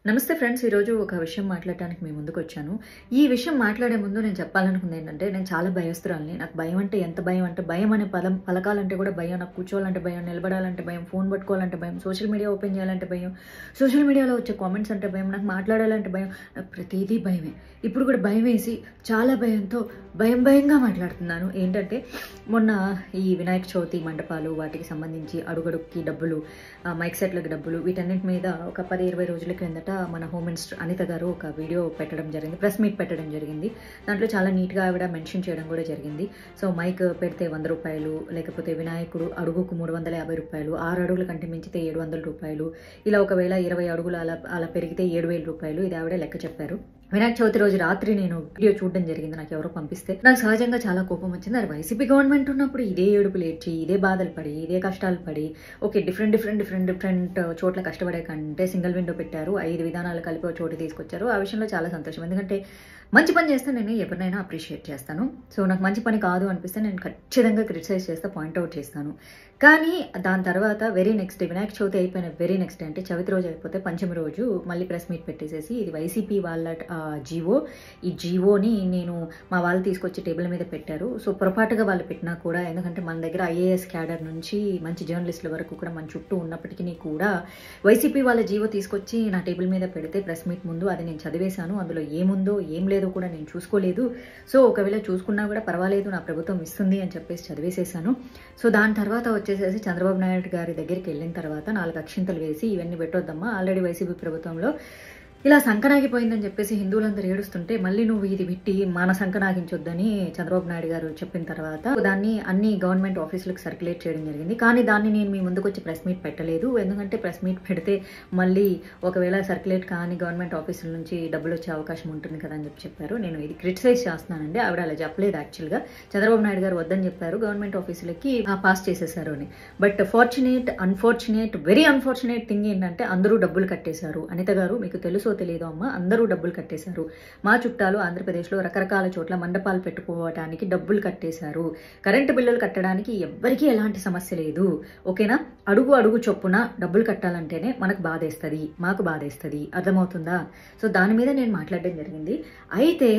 నమస్తే ఫ్రెండ్స్, ఈరోజు ఒక విషయం మాట్లాడడానికి మీ ముందుకు వచ్చాను. ఈ విషయం మాట్లాడే ముందు నేను చెప్పాలనుకుంది ఏంటంటే, నేను చాలా భయస్తురాలిని. నాకు భయం అంటే ఎంత భయం అంటే, భయం అనే పదం పలకాలంటే కూడా భయం, నాకు కూర్చోవాలంటే భయం, నిలబడాలంటే భయం, ఫోన్ పట్టుకోవాలంటే భయం, సోషల్ మీడియా ఓపెన్ చేయాలంటే భయం, సోషల్ మీడియాలో వచ్చే కామెంట్స్ అంటే భయం, నాకు మాట్లాడాలంటే భయం, నాకు ప్రతిదీ భయమే. ఇప్పుడు కూడా భయం వేసి చాలా భయంతో భయంగా మాట్లాడుతున్నాను. ఏంటంటే, మొన్న ఈ వినాయక చవితి మండపాలు వాటికి సంబంధించి అడుగడుక్కి డబ్బులు, మైక్ సెట్లకు డబ్బులు, వీటన్నిటి మీద ఒక 10-20 రోజుల క్రిందట మన హోమ్ మినిస్టర్ అనిత గారు ఒక వీడియో పెట్టడం జరిగింది, ప్రెస్ మీట్ పెట్టడం జరిగింది. దాంట్లో చాలా నీట్గా ఆవిడ మెన్షన్ చేయడం కూడా జరిగింది. సో మైక్ పెడితే 100 రూపాయలు, లేకపోతే వినాయకుడు అడుగుకు 350 రూపాయలు, 6 అడుగుల కంటే మించితే 700 రూపాయలు, ఇలా ఒకవేళ 20 అడుగులు అలా పెరిగితే 7,000 రూపాయలు, ఇది ఆవిడ లెక్క చెప్పారు. వినాయక చవితి రోజు రాత్రి నేను వీడియో చూడడం జరిగింది. నాకు ఎవరో పంపిస్తే నాకు సహజంగా చాలా కోపం వచ్చింది. అది వైసీపీ గవర్నమెంట్ ఉన్నప్పుడు ఇదే ఏడుపులు ఏడ్చి, ఇదే బాధలు పడి, ఇదే కష్టాలు పడి, ఓకే డిఫరెంట్ చోట్ల కష్టపడే కంటే సింగిల్ విండో పెట్టారు, 5 విధానాలు కలిపి చోటు తీసుకొచ్చారు. ఆ విషయంలో చాలా సంతోషం. ఎందుకంటే మంచి పని చేస్తే నేను ఎవరినైనా అప్రిషియేట్ చేస్తాను. సో నాకు మంచి పని కాదు అనిపిస్తే నేను ఖచ్చితంగా క్రిటిసైజ్ చేస్తా, పాయింట్అవుట్ చేస్తాను. కానీ దాని తర్వాత very next day, Vinayaka Chavithi అయిపోయిన వెరీ నెక్స్ట్ డే, అంటే చవితి రోజు అయిపోతే పంచమి రోజు మళ్ళీ ప్రెస్ మీట్ పెట్టేసేసి, ఇది వైసీపీ వాళ్ళ జీవో, ఈ జీవోని నేను మా వాళ్ళు తీసుకొచ్చి టేబుల్ మీద పెట్టారు. సో పొరపాటుగా వాళ్ళు పెట్టినా కూడా, ఎందుకంటే మన దగ్గర ఐఏఎస్ క్యాడర్ నుంచి మంచి జర్నలిస్టుల వరకు కూడా మన చుట్టూ ఉన్నప్పటికీ కూడా వైసీపీ వాళ్ళ జీవో తీసుకొచ్చి నా టేబుల్ మీద పెడితే ప్రెస్ మీట్ ముందు అది నేను చదివేశాను. అందులో ఏముందో ఏం లేదో కూడా నేను చూసుకోలేదు. సో ఒకవేళ చూసుకున్నా కూడా పర్వాలేదు, నా ప్రభుత్వం ఇస్తుంది అని చెప్పేసి చదివేసేసాను. సో దాని తర్వాత వచ్చేసేసి చంద్రబాబు నాయుడు గారి దగ్గరికి వెళ్ళిన తర్వాత 4 అక్షింతలు వేసి, ఇవన్నీ పెట్టొద్దమ్మా, ఆల్రెడీ వైసీపీ ప్రభుత్వంలో ఇలా సంకనాగిపోయిందని చెప్పేసి హిందువులందరూ ఏడుస్తుంటే మళ్ళీ నువ్వు ఇది పెట్టి మన సంకనాగించొద్దని చంద్రబాబు నాయుడు గారు చెప్పిన తర్వాత దాన్ని అన్ని గవర్నమెంట్ ఆఫీసులకు సర్క్యులేట్ చేయడం జరిగింది. కానీ దాన్ని నేను మీ ముందుకు వచ్చి ప్రెస్ మీట్ పెట్టలేదు. ఎందుకంటే ప్రెస్ మీట్ పెడితే మళ్ళీ ఒకవేళ సర్క్యులేట్ కానీ గవర్నమెంట్ ఆఫీసుల నుంచి డబ్బులు వచ్చే అవకాశం ఉంటుంది కదా అని చెప్పారు. నేను ఇది క్రిటిసైజ్ చేస్తున్నానండి. ఆవిడ అలా చెప్పలేదు. యాక్చువల్గా చంద్రబాబు నాయుడు గారు వద్దని చెప్పారు, గవర్నమెంట్ ఆఫీసులకి పాస్ చేసేసారు అని. బట్ వెరీ అన్ఫార్చునేట్ థింగ్ ఏంటంటే, అందరూ డబ్బులు కట్టేశారు. అనిత గారు, మీకు తెలుసో తెలియదు అమ్మా, అందరూ డబ్బులు కట్టేశారు. మా చుట్టాలు ఆంధ్రప్రదేశ్లో రకరకాల చోట్ల మండపాలు పెట్టుకోవడానికి డబ్బులు కట్టేశారు. కరెంటు బిల్లులు కట్టడానికి ఎవ్వరికీ ఎలాంటి సమస్య లేదు. ఓకేనా? అడుగు చొప్పున డబ్బులు కట్టాలంటేనే మనకు బాధేస్తుంది, మాకు బాధేస్తుంది. అర్థమవుతుందా? సో దాని మీద నేను మాట్లాడడం జరిగింది. అయితే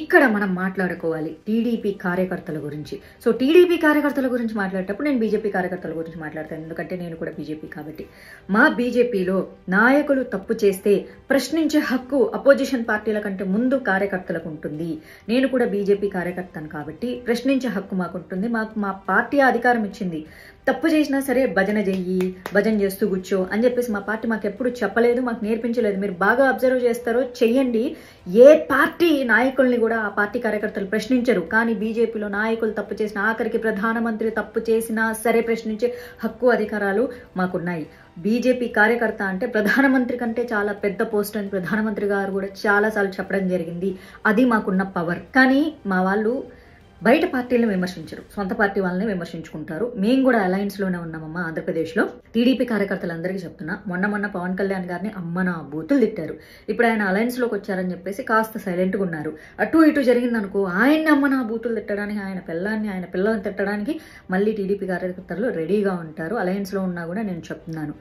ఇక్కడ మనం మాట్లాడుకోవాలి టీడీపీ కార్యకర్తల గురించి. సో టీడీపీ కార్యకర్తల గురించి మాట్లాడేటప్పుడు నేను బీజేపీ కార్యకర్తల గురించి మాట్లాడతాను, ఎందుకంటే నేను కూడా బీజేపీ కాబట్టి. మా బీజేపీలో నాయకులు తప్పు చేస్తే ప్రశ్నించే హక్కు అపోజిషన్ పార్టీల కంటే ముందు కార్యకర్తలకు ఉంటుంది. నేను కూడా బీజేపీ కార్యకర్తను కాబట్టి ప్రశ్నించే హక్కు మాకుంటుంది. మాకు మా పార్టీ అధికారం ఇచ్చింది. తప్పు చేసినా సరే భజన చేస్తూ కూర్చో అని చెప్పేసి మా పార్టీ మాకు ఎప్పుడు చెప్పలేదు, మాకు నేర్పించలేదు. మీరు బాగా అబ్జర్వ్ చేస్తారో చెయ్యండి, ఏ పార్టీ నాయకుల్ని కూడా ఆ పార్టీ కార్యకర్తలు ప్రశ్నించరు. కానీ బీజేపీలో నాయకులు తప్పు చేసిన, ఆఖరికి ప్రధానమంత్రి తప్పు చేసినా సరే ప్రశ్నించే హక్కు అధికారాలు మాకున్నాయి. బీజేపీ కార్యకర్త అంటే ప్రధానమంత్రి కంటే చాలా పెద్ద పోస్ట్ అని ప్రధానమంత్రి గారు కూడా చాలాసార్లు చెప్పడం జరిగింది. అది మాకున్న పవర్. కానీ మా వాళ్ళు బయట పార్టీలను విమర్శించరు, సొంత పార్టీ వాళ్ళని విమర్శించుకుంటారు. మేము కూడా అలయన్స్లోనే ఉన్నామమ్మా ఆంధ్రప్రదేశ్లో. టీడీపీ కార్యకర్తలందరికీ చెప్తున్నా, మొన్న పవన్ కళ్యాణ్ గారిని అమ్మ నా బూతులు తిట్టారు. ఇప్పుడు ఆయన అలయన్స్లోకి వచ్చారని చెప్పేసి కాస్త సైలెంట్గా ఉన్నారు. అటు ఇటు జరిగిందనుకో ఆయన్ని అమ్మ నా బూతులు తిట్టడానికి, ఆయన పిల్లల్ని తిట్టడానికి మళ్ళీ టీడీపీ కార్యకర్తలు రెడీగా ఉంటారు. అలయన్స్లో ఉన్నా కూడా నేను చెప్తున్నాను.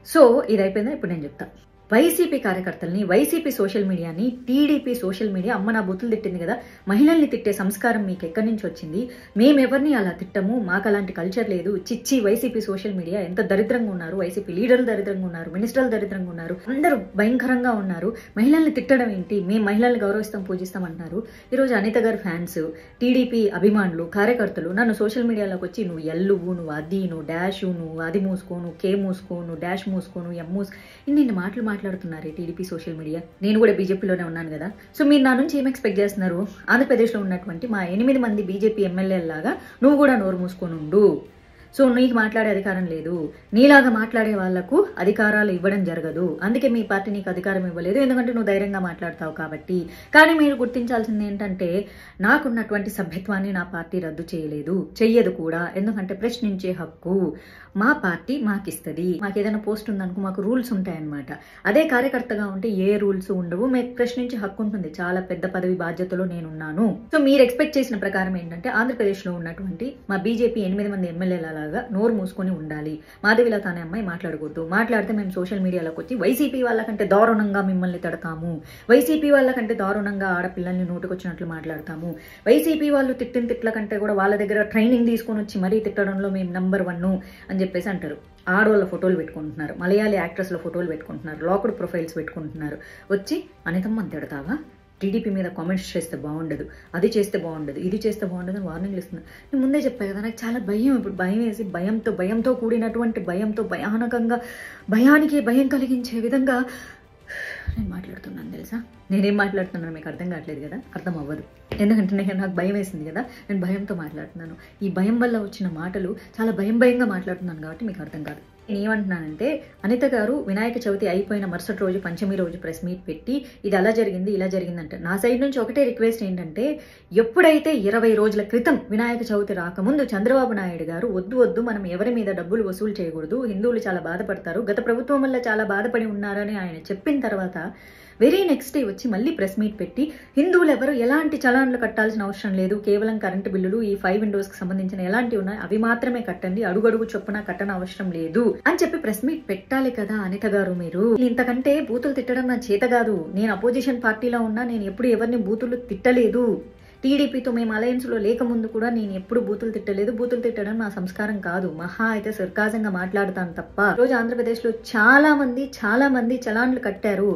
సో ఇది అయిపోయిందా? ఇప్పుడు నేను చెప్తాను. వైసీపీ కార్యకర్తల్ని, వైసీపీ సోషల్ మీడియాని, టీడీపీ సోషల్ మీడియా అమ్మ నా బూతులు తిట్టింది కదా, మహిళల్ని తిట్టే సంస్కారం మీకు ఎక్కడి నుంచి వచ్చింది? మేమెవరిని అలా తిట్టము, మాకు అలాంటి కల్చర్ లేదు. చిచ్చి వైసీపీ సోషల్ మీడియా ఎంత దరిద్రంగా ఉన్నారు, వైసీపీ లీడర్లు దరిద్రంగా ఉన్నారు, మినిస్టర్లు దరిద్రంగా ఉన్నారు, అందరూ భయంకరంగా ఉన్నారు. మహిళల్ని తిట్టడం ఏంటి? మేము మహిళల్ని గౌరవిస్తాం, పూజిస్తాం అంటున్నారు. ఈరోజు అనిత గారి ఫ్యాన్స్, టీడీపీ అభిమానులు, కార్యకర్తలు నన్ను సోషల్ మీడియాలోకి వచ్చి నువ్వు ఎల్లువు, నువ్వు అది, నువ్వు డాష్, నువ్వు అది మూసుకో, నువ్వు కే మూసుకో, నువ్వు డాష్ మూసుకో, నువ్వు ఎం మూసుకో, ఇన్ని మాట్లాడుతున్నారు టీడీపీ సోషల్ మీడియా. నేను కూడా బీజేపీలోనే ఉన్నాను కదా. సో మీరు నా నుంచి ఏం ఎక్స్పెక్ట్ చేస్తున్నారు? ఆంధ్రప్రదేశ్లో ఉన్నటువంటి మా 8 మంది బీజేపీ ఎమ్మెల్యేలాగా నువ్వు కూడా నోరు మూసుకొని ఉండు. సో నీకు మాట్లాడే అధికారం లేదు. నీలాగా మాట్లాడే వాళ్లకు అధికారాలు ఇవ్వడం జరగదు. అందుకే మీ పార్టీ నీకు అధికారం ఇవ్వలేదు, ఎందుకంటే నువ్వు ధైర్యంగా మాట్లాడతావు కాబట్టి. కానీ మీరు గుర్తించాల్సింది ఏంటంటే, నాకున్నటువంటి సభ్యత్వాన్ని నా పార్టీ రద్దు చేయలేదు, చెయ్యదు కూడా. ఎందుకంటే ప్రశ్నించే హక్కు మా పార్టీ మాకిస్తుంది. మాకు ఏదైనా పోస్ట్ ఉందనుకో మాకు రూల్స్ ఉంటాయన్నమాట. అదే కార్యకర్తగా ఉంటే ఏ రూల్స్ ఉండవు, మీకు ప్రశ్నించే హక్కు ఉంటుంది. చాలా పెద్ద పదవి బాధ్యతలో నేనున్నాను. సో మీరు ఎక్స్పెక్ట్ చేసిన ప్రకారం ఏంటంటే, ఆంధ్రప్రదేశ్లో ఉన్నటువంటి మా బీజేపీ 8 మంది ఎమ్మెల్యేల లాగా నోరు మూసుకొని ఉండాలి. మాధవిలత అనే అమ్మాయి మాట్లాడకూడదు. మాట్లాడితే మేము సోషల్ మీడియాలోకి వచ్చి వైసీపీ వాళ్ళకంటే దారుణంగా మిమ్మల్ని తిడతాము, వైసీపీ వాళ్ళకంటే దారుణంగా ఆడపిల్లల్ని నోటుకొచ్చినట్లు మాట్లాడతాము, వైసీపీ వాళ్ళు తిట్టిన తిట్ల కంటే కూడా వాళ్ళ దగ్గర ట్రైనింగ్ తీసుకొని వచ్చి మరీ తిట్టడంలో మేము నంబర్ 1 అని చెప్పేసి అంటారు. ఆడవాళ్ళ ఫోటోలు పెట్టుకుంటున్నారు, మలయాళీ యాక్ట్రెస్ల ఫోటోలు పెట్టుకుంటున్నారు, లాక్డ్ ప్రొఫైల్స్ పెట్టుకుంటున్నారు. వచ్చి అనితమ్మని తిడతావా, టీడీపీ మీద కామెంట్స్ చేస్తే బాగుండదు, అది చేస్తే బాగుండదు, ఇది చేస్తే బాగుండదు అని వార్నింగ్లు ఇస్తున్నా. నేను ముందే చెప్పాను కదా, నాకు చాలా భయం. ఇప్పుడు భయం వేసి భయంతో కూడినటువంటి భయంతో భయానకంగా భయానికి భయం కలిగించే విధంగా నేను మాట్లాడుతున్నాను తెలుసా. నేనేం మాట్లాడుతున్నాను మీకు అర్థం కావట్లేదు కదా, అర్థం అవ్వదు. ఎందుకంటే నాకు భయం వేసింది కదా, నేను భయంతో మాట్లాడుతున్నాను. ఈ భయం వల్ల వచ్చిన మాటలు చాలా భయంగా మాట్లాడుతున్నాను కాబట్టి మీకు అర్థం కాదు. నేను ఏమంటున్నానంటే, అనిత గారు వినాయక చవితి అయిపోయిన మరుసటి రోజు పంచమి రోజు ప్రెస్ మీట్ పెట్టి ఇది అలా జరిగింది ఇలా జరిగిందంటే, నా సైడ్ నుంచి ఒకటే రిక్వెస్ట్ ఏంటంటే, ఎప్పుడైతే 20 రోజుల క్రితం వినాయక చవితి రాకముందు చంద్రబాబు నాయుడు గారు వద్దు మనం ఎవరి మీద డబ్బులు వసూలు చేయకూడదు, హిందువులు చాలా బాధపడతారు, గత ప్రభుత్వం వల్ల చాలా బాధపడి ఉన్నారని ఆయన చెప్పిన తర్వాత వెరీ నెక్స్ట్ డే వచ్చి మళ్ళీ ప్రెస్ మీట్ పెట్టి హిందువులు ఎవరు ఎలాంటి చలాన్లు కట్టాల్సిన అవసరం లేదు, కేవలం కరెంటు బిల్లులు ఈ 5 విండోస్కి సంబంధించిన ఎలాంటివి ఉన్నాయి అవి మాత్రమే కట్టండి, అడుగడుగు చొప్పున కట్టన అవసరం లేదు అని చెప్పి ప్రెస్ మీట్ పెట్టాలి కదా అనిత గారు. మీరు ఇంతకంటే బూతులు తిట్టడం నా చేత కాదు. నేను అపోజిషన్ పార్టీలో ఉన్నా, నేను ఎప్పుడు ఎవరిని బూతులు తిట్టలేదు. టీడీపీతో మేము అలయన్స్లో లేకముందు కూడా నేను ఎప్పుడు బూతులు తిట్టలేదు. బూతులు తిట్టడం నా సంస్కారం కాదు. మహా అయితే సర్కాజంగా మాట్లాడతాను తప్ప. రోజు ఆంధ్రప్రదేశ్లో చాలా మంది చలాన్లు కట్టారు.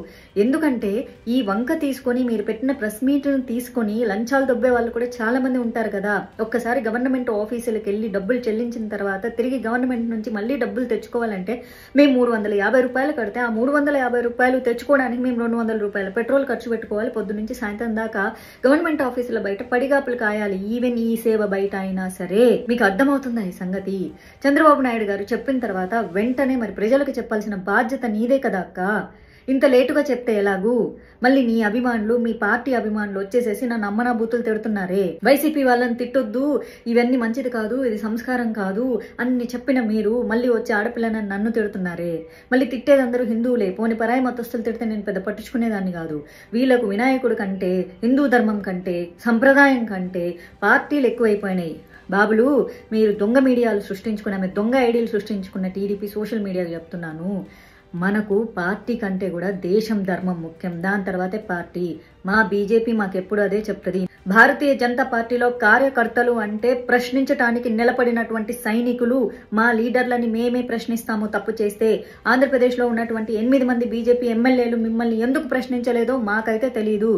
ఎందుకంటే ఈ వంక తీసుకొని మీరు పెట్టిన ప్రెస్ మీట్ను తీసుకొని లంచాలు దొబ్బే వాళ్ళు కూడా చాలా మంది ఉంటారు కదా. ఒక్కసారి గవర్నమెంట్ ఆఫీసులకు వెళ్ళి డబ్బులు చెల్లించిన తర్వాత తిరిగి గవర్నమెంట్ నుంచి మళ్ళీ డబ్బులు తెచ్చుకోవాలంటే మేము 350 రూపాయలు కడితే ఆ 350 రూపాయలు తెచ్చుకోవడానికి మేము 200 రూపాయలు పెట్రోల్ ఖర్చు పెట్టుకోవాలి. పొద్దు నుంచి సాయంత్రం దాకా గవర్నమెంట్ ఆఫీసుల బయట పడిగాపులు కాయాలి. ఈవెన్ ఈ సేవ బయట అయినా సరే. మీకు అర్థమవుతుందా ఈ సంగతి? చంద్రబాబు నాయుడు గారు చెప్పిన తర్వాత వెంటనే మరి ప్రజలకు చెప్పాల్సిన బాధ్యత నీదే కదా అక్క. ఇంత లేటుగా చెప్తే ఎలాగూ? మళ్ళీ నీ అభిమానులు, మీ పార్టీ అభిమానులు వచ్చేసేసి నన్ను అమ్మనా బూతులు తిడుతున్నారే, వైసీపీ వాళ్ళని తిట్టొద్దు, ఇవన్నీ మంచిది కాదు, ఇది సంస్కారం కాదు అన్ని చెప్పిన మీరు మళ్ళీ వచ్చి ఆడపిల్లని నన్ను తిడుతున్నారే. మళ్ళీ తిట్టేదందరూ హిందువులే. పోని పరాయి మతస్థులు తిడితే నేను పెద్ద పట్టించుకునేదాన్ని కాదు. వీళ్ళకు వినాయకుడు కంటే, హిందూ ధర్మం కంటే, సంప్రదాయం కంటే పార్టీలు ఎక్కువైపోయినాయి. బాబులు, మీరు దొంగ మీడియాలు సృష్టించుకున్న, మీరు దొంగ ఐడియాలు సృష్టించుకున్న టీడీపీ సోషల్ మీడియాకు చెప్తున్నాను, మనకు పార్టీ కంటే కూడా దేశం ధర్మం ముఖ్యం, దాని తర్వాతే పార్టీ. మా బీజేపీ మాకెప్పుడు అదే చెప్తుంది. భారతీయ జనతా పార్టీలో కార్యకర్తలు అంటే ప్రశ్నించటానికి నిలబడినటువంటి సైనికులు. మా లీడర్లని మేమే ప్రశ్నిస్తాము తప్పు చేస్తే. ఆంధ్రప్రదేశ్లో ఉన్నటువంటి 8 మంది బీజేపీ ఎమ్మెల్యేలు మిమ్మల్ని ఎందుకు ప్రశ్నించలేదో మాకైతే తెలీదు.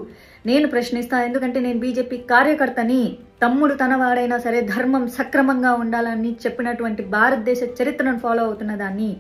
నేను ప్రశ్నిస్తా, ఎందుకంటే నేను బీజేపీ కార్యకర్తని. తమ్ముడు తనవాడైనా సరే ధర్మం సక్రమంగా ఉండాలని చెప్పినటువంటి భారతదేశ చరిత్రను ఫాలో అవుతున్న దాన్ని.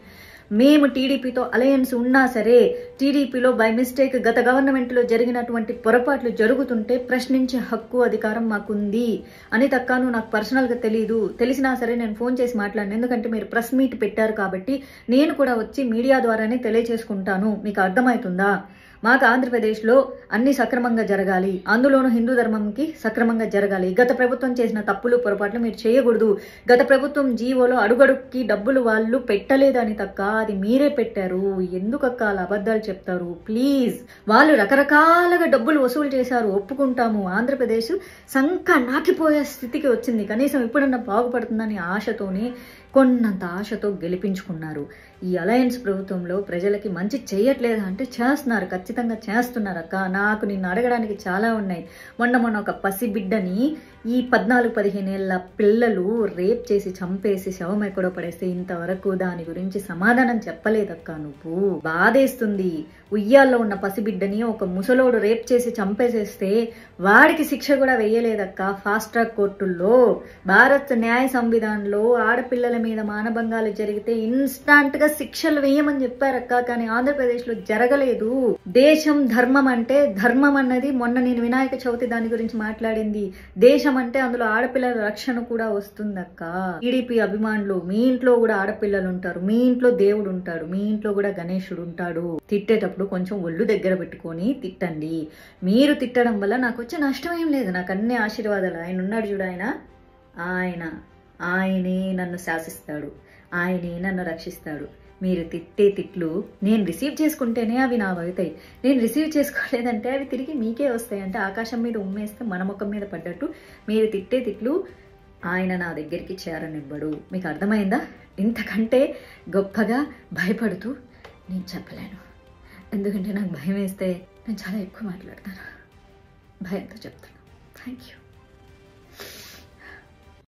మేము టీడీపీతో అలయన్స్ ఉన్నా సరే, టీడీపీలో బై మిస్టేక్ గత గవర్నమెంట్లో జరిగినటువంటి పొరపాట్లు జరుగుతుంటే ప్రశ్నించే హక్కు, అధికారం మాకుంది. అని తక్కను నాకు పర్సనల్గా తెలీదు. తెలిసినా సరే నేను ఫోన్ చేసి మాట్లాడిన, ఎందుకంటే మీరు ప్రెస్ మీట్ పెట్టారు కాబట్టి నేను కూడా వచ్చి మీడియా ద్వారానే తెలియచేసుకుంటాను. మీకు అర్థమవుతుందా? మాకు ఆంధ్రప్రదేశ్లో అన్ని సక్రమంగా జరగాలి, అందులోనూ హిందూ ధర్మంకి సక్రమంగా జరగాలి. గత ప్రభుత్వం చేసిన తప్పులు పొరపాట్లు మీరు చేయకూడదు. గత ప్రభుత్వం జీవోలో అడుగడుక్కి డబ్బులు వాళ్ళు పెట్టలేదని తక్క, అది మీరే పెట్టారు. ఎందుకక్క అలా అబద్ధాలు చెప్తారు? ప్లీజ్. వాళ్ళు రకరకాలుగా డబ్బులు వసూలు చేశారు, ఒప్పుకుంటాము. ఆంధ్రప్రదేశ్ సంక నాకిపోయే స్థితికి వచ్చింది. కనీసం ఇప్పుడన్నా బాగుపడుతుందని ఆశతోనే, కొన్నంత ఆశతో గెలిపించుకున్నారు. ఈ అలయన్స్ ప్రభుత్వంలో ప్రజలకి మంచి చేయట్లేదా అంటే చేస్తున్నారు, ఖచ్చితంగా చేస్తున్నారు అక్క. నాకు నిన్ను అడగడానికి చాలా ఉన్నాయి. మొన్న ఒక పసిబిడ్డని ఈ 14-15 ఏళ్ల పిల్లలు రేప్ చేసి చంపేసి శవం ఎక్కడో పడేస్తే ఇంతవరకు దాని గురించి సమాధానం చెప్పలేదక్క నువ్వు. బాధేస్తుంది. ఉయ్యాల్లో ఉన్న పసిబిడ్డని ఒక ముసలోడు రేప్ చేసి చంపేసేస్తే వాడికి శిక్ష కూడా వేయలేదక్క ఫాస్ట్ ట్రాక్ కోర్టుల్లో. భారత్ న్యాయ సంవిధానంలో ఆడపిల్లల మీద మానభంగాలు జరిగితే ఇన్స్టాంట్ గా శిక్షలు వేయమని చెప్పారక్క. కానీ ఆంధ్రప్రదేశ్ లో జరగలేదు. దేశం ధర్మం అంటే, ధర్మం అన్నది మొన్న నేను వినాయక చవితి దాని గురించి మాట్లాడింది. దేశం అంటే అందులో ఆడపిల్లల రక్షణ కూడా వస్తుందక్క. టీడీపీ అభిమానులు, మీ ఇంట్లో కూడా ఆడపిల్లలు ఉంటారు, మీ ఇంట్లో దేవుడు ఉంటాడు, మీ ఇంట్లో కూడా గణేశుడు ఉంటాడు. తిట్టేటప్పుడు కొంచెం ఒళ్ళు దగ్గర పెట్టుకొని తిట్టండి. మీరు తిట్టడం వల్ల నాకు వచ్చే నష్టం ఏం లేదు. నాకు అన్ని ఆశీర్వాదాలు. ఆయన ఉన్నాడు చూడు, ఆయనే నన్ను శాసిస్తాడు, ఆయనే నన్ను రక్షిస్తాడు. మీరు తిట్టే తిట్లు నేను రిసీవ్ చేసుకుంటేనే అవి నా అవుతాయి. నేను రిసీవ్ చేసుకోలేదంటే అవి తిరిగి మీకే వస్తాయి. అంటే ఆకాశం మీద ఉమ్మేస్తే మన ముఖం మీద పడ్డట్టు మీరు తిట్టే తిట్లు ఆయన నా దగ్గరికి చేరనివ్వడు. మీకు అర్థమైందా? ఇంతకంటే గొప్పగా భయపడుతూ నేను చెప్పలేను. ఎందుకంటే నాకు భయం వేస్తే నేను చాలా ఎక్కువ మాట్లాడతాను. భయంతో చెప్తాను. Thank you.